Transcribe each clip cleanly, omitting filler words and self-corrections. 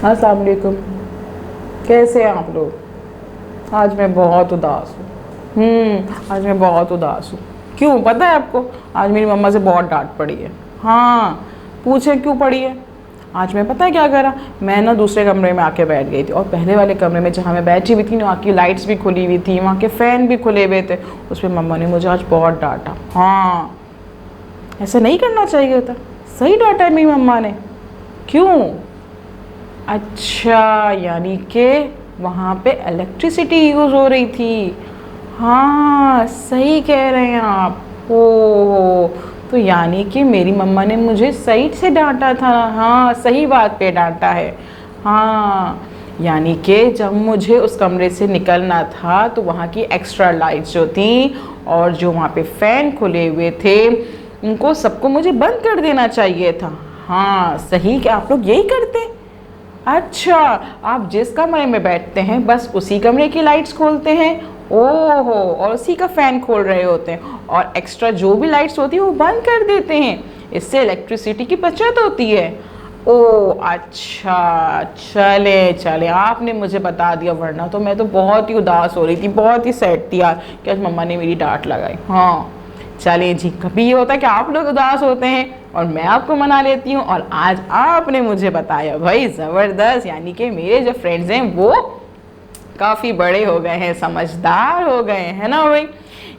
अस्सलाम वालेकुम। कैसे हैं आप लोग? आज मैं बहुत उदास हूँ। आज मैं बहुत उदास हूँ। क्यों पता है आपको? आज मेरी मम्मा से बहुत डांट पड़ी है। हाँ, पूछे क्यों पड़ी है? आज मैं पता है क्या करा, मैं ना दूसरे कमरे में आके बैठ गई थी और पहले वाले कमरे में जहाँ मैं बैठी हुई थी ना, वहाँ की लाइट्स भी खुली हुई थी, वहाँ के फ़ैन भी खुले हुए थे। उस पर मम्मा ने मुझे आज बहुत डांटा। हाँ, ऐसा नहीं करना चाहिए था। सही डांटा है मेरी मम्मा ने। क्यों? अच्छा, यानी कि वहाँ पे इलेक्ट्रिसिटी यूज़ हो रही थी। हाँ, सही कह रहे हैं आप। ओ, तो यानी कि मेरी मम्मा ने मुझे सही से डांटा था। हाँ, सही बात पे डांटा है। हाँ, यानी कि जब मुझे उस कमरे से निकलना था तो वहाँ की एक्स्ट्रा लाइट्स जो थी और जो वहाँ पे फ़ैन खुले हुए थे, उनको सबको मुझे बंद कर देना चाहिए था। हाँ, सही कि आप लोग यही करते। अच्छा, आप जिस कमरे में बैठते हैं बस उसी कमरे की लाइट्स खोलते हैं। ओहो, और उसी का फ़ैन खोल रहे होते हैं और एक्स्ट्रा जो भी लाइट्स होती है वो बंद कर देते हैं। इससे इलेक्ट्रिसिटी की बचत होती है। ओह अच्छा, चले चले आपने मुझे बता दिया, वरना तो मैं तो बहुत ही उदास हो रही थी, बहुत ही सैड थी यार कि आज मम्मा ने मेरी डांट लगाई। हाँ, चलिए जी, कभी ये होता है कि आप लोग उदास होते हैं और मैं आपको मना लेती हूँ, और आज आपने मुझे बताया भाई ज़बरदस्त। यानी कि मेरे जो फ्रेंड्स हैं वो काफ़ी बड़े हो गए हैं, समझदार हो गए हैं, है ना भाई।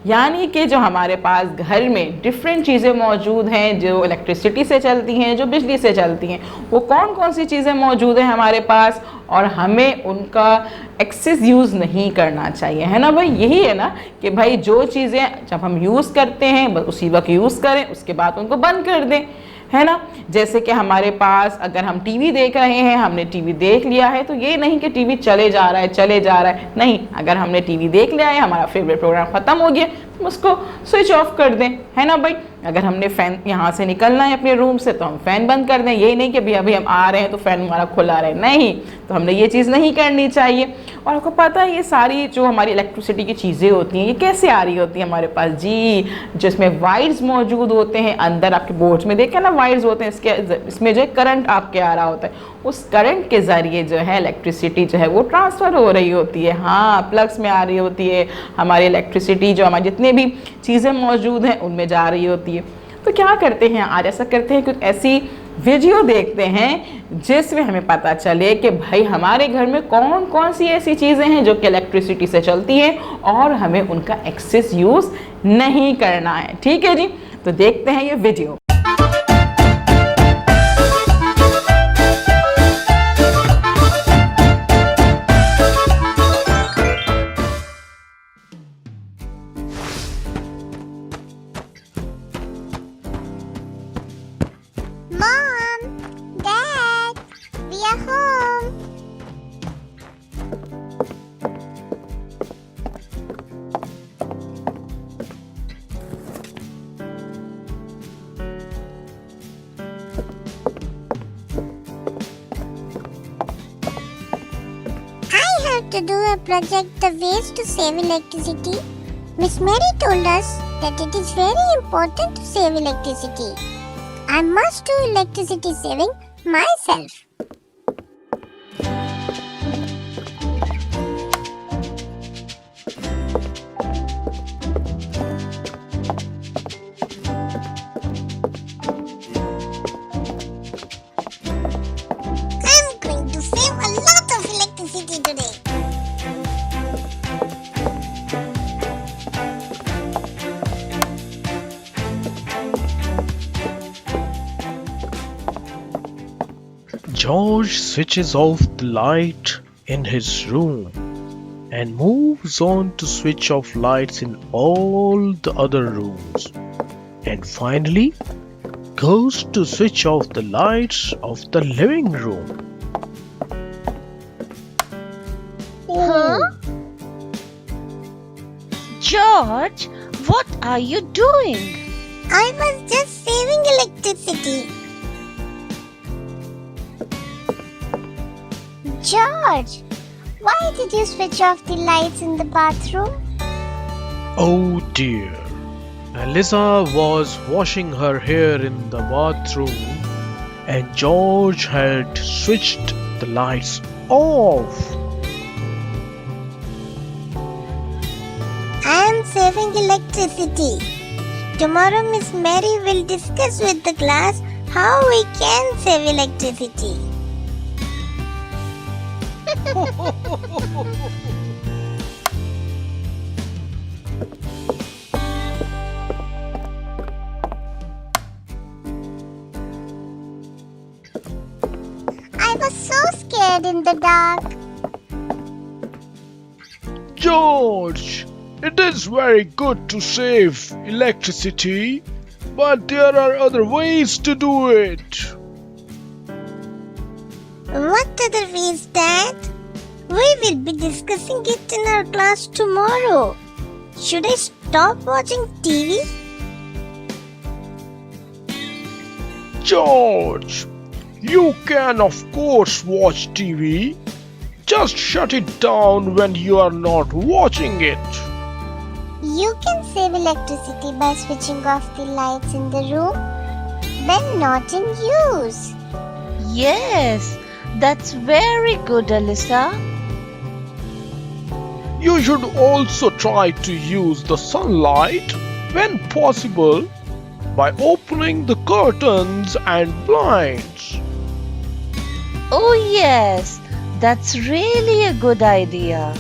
यानी कि जो हमारे पास घर में डिफरेंट चीज़ें मौजूद हैं, जो इलेक्ट्रिसिटी से चलती हैं, जो बिजली से चलती हैं, वो कौन कौन सी चीज़ें मौजूद हैं हमारे पास, और हमें उनका एक्सेस यूज़ नहीं करना चाहिए, है ना भाई। यही है ना कि भाई जो चीज़ें जब हम यूज़ करते हैं बस उसी वक्त यूज़ करें, उसके बाद उनको बंद कर दें, है ना। जैसे कि हमारे पास अगर हम टीवी देख रहे हैं, हमने टीवी देख लिया है, तो ये नहीं कि टीवी चले जा रहा है, नहीं। अगर हमने टीवी देख लिया है, हमारा फेवरेट प्रोग्राम ख़त्म हो गया, तो उसको स्विच ऑफ कर दें, है ना भाई। अगर हमने फ़ैन यहाँ से निकलना है अपने रूम से तो हम फ़ैन बंद कर दें। ये नहीं कि अभी हम आ रहे हैं तो फ़ैन हमारा खुला रहे, नहीं। तो हमने ये चीज़ नहीं करनी चाहिए। और आपको पता है ये सारी जो हमारी इलेक्ट्रिसिटी की चीज़ें होती हैं ये कैसे आ रही होती हैं हमारे पास जी, जिसमें वायर्स मौजूद होते हैं अंदर। आपके बोर्ड्स में देखें ना, वायर्स होते हैं, इसमें जो है करंट आपके आ रहा होता है। उस करंट के ज़रिए जो है इलेक्ट्रिसिटी जो है वो ट्रांसफ़र हो रही होती है। हाँ, प्लग्स में आ रही होती है हमारी इलेक्ट्रिसिटी, जो हमारी जितने भी चीज़ें मौजूद हैं उनमें जा रही होती है। तो क्या करते हैं आज, ऐसा करते हैं कुछ ऐसी वीडियो देखते हैं जिसमें हमें पता चले कि भाई हमारे घर में कौन कौन सी ऐसी चीज़ें हैं जो कि इलेक्ट्रिसिटी से चलती हैं और हमें उनका एक्सेस यूज़ नहीं करना है। ठीक है जी, तो देखते हैं ये video. Mom, Dad, we are home. I have to do a project, the ways to save electricity. Miss Mary told us that it is very important to save electricity. I must do electricity saving myself. I'm going to save a lot of electricity today. George switches off the light in his room and moves on to switch off lights in all the other rooms, and finally goes to switch off the lights of the living room. Huh? George, what are you doing? I was just saving electricity. George, why did you switch off the lights in the bathroom? Oh dear. Alyssa was washing her hair in the bathroom and George had switched the lights off. I am saving electricity. Tomorrow Miss Mary will discuss with the class how we can save electricity. I was so scared in the dark. George, it is very good to save electricity, but there are other ways to do it. What other ways, Dad? We will be discussing it in our class tomorrow. Should I stop watching TV? George, you can of course watch TV. Just shut it down when you are not watching it. You can save electricity by switching off the lights in the room when not in use. Yes, that's very good, Alyssa. You should also try to use the sunlight when possible by opening the curtains and blinds. Oh, yes, that's really a good idea.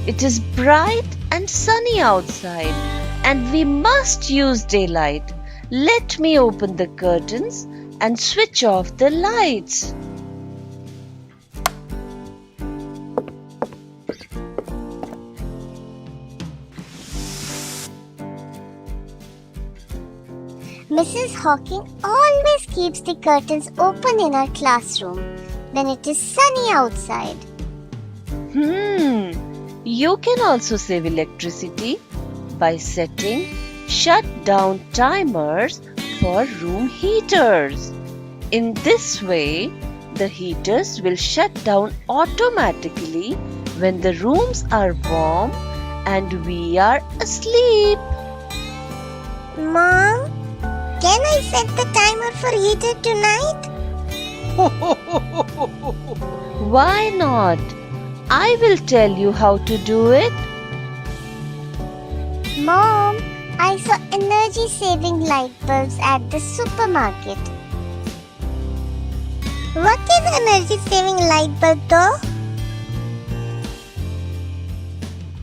It is bright and sunny outside, and we must use daylight. Let me open the curtains and switch off the lights. Mrs. Hawking always keeps the curtains open in her classroom when it is sunny outside. You can also save electricity by setting shut-down timers for room heaters. In this way, the heaters will shut down automatically when the rooms are warm and we are asleep. Mom, can I set the timer for heater tonight? Why not? I will tell you how to do it. Mom, I saw energy-saving light bulbs at the supermarket. What is energy-saving light bulb though?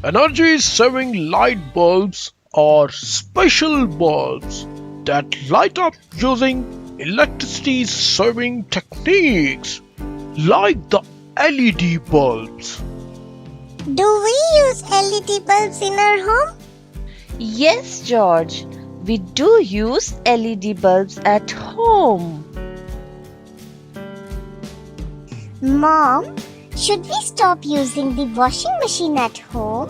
Energy-saving light bulbs are special bulbs that light up using electricity-saving techniques, like the LED bulbs. Do we use LED bulbs in our home? Yes, George, we do use LED bulbs at home. Mom, should we stop using the washing machine at home?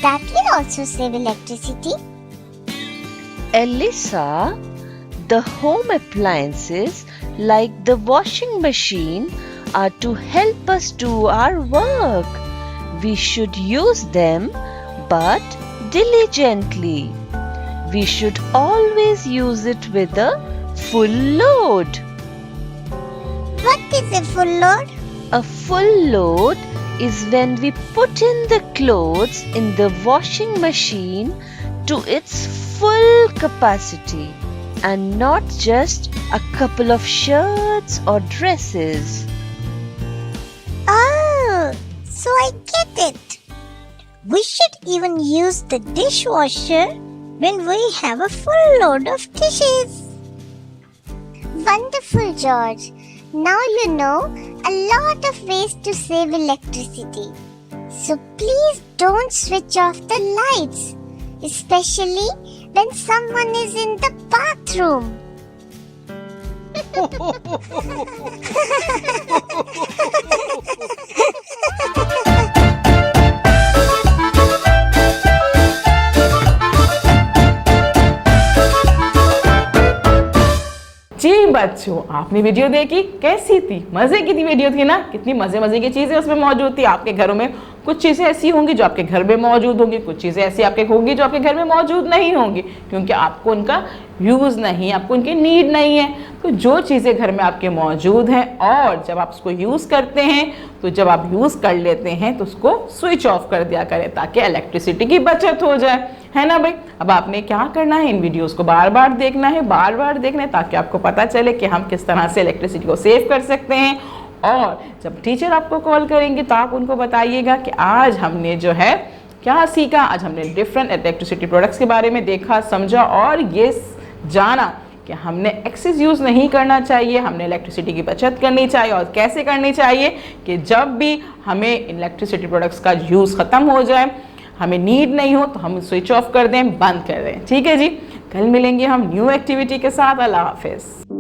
That will also save electricity. Elisa, the home appliances like the washing machine are to help us do our work. We should use them, but diligently. We should always use it with a full load. What is a full load? A full load is when we put in the clothes in the washing machine to its full capacity and not just a couple of shirts or dresses. Oh, so I get it. We should even use the dishwasher when we have a full load of dishes. Wonderful, George. Now you know a lot of ways to save electricity. So please don't switch off the lights, especially when someone is in the bathroom. जी बच्चों, आपने video देखी, कैसी थी? मजे की थी video थी ना? कितनी मजे मजे की चीजें उसमें मौजूद थी। आपके घरों में कुछ चीज़ें ऐसी होंगी जो आपके घर में मौजूद होंगी, कुछ चीज़ें ऐसी आपके होंगी जो आपके घर में मौजूद नहीं होंगी, क्योंकि आपको उनका यूज़ नहीं, आपको उनकी नीड नहीं है। तो जो चीज़ें घर में आपके मौजूद हैं और जब आप उसको यूज़ करते हैं, तो जब आप यूज़ कर लेते हैं तो उसको स्विच ऑफ कर दिया करें ताकि इलेक्ट्रिसिटी की बचत हो जाए, है ना भाई। अब आपने क्या करना है, इन वीडियोस को बार बार देखना है, बार बार देखना है, ताकि आपको पता चले कि हम किस तरह से इलेक्ट्रिसिटी को सेव कर सकते हैं। और जब टीचर आपको कॉल करेंगे तो आप उनको बताइएगा कि आज हमने जो है क्या सीखा, आज हमने डिफरेंट इलेक्ट्रिसिटी प्रोडक्ट्स के बारे में देखा, समझा और ये जाना कि हमने एक्सेस यूज़ नहीं करना चाहिए, हमने इलेक्ट्रिसिटी की बचत करनी चाहिए। और कैसे करनी चाहिए कि जब भी हमें इलेक्ट्रिसिटी प्रोडक्ट्स का यूज़ ख़त्म हो जाए, हमें नीड नहीं हो, तो हम स्विच ऑफ कर दें, बंद कर दें। ठीक है जी, कल मिलेंगे हम न्यू एक्टिविटी के साथ। अल्लाह हाफिज़।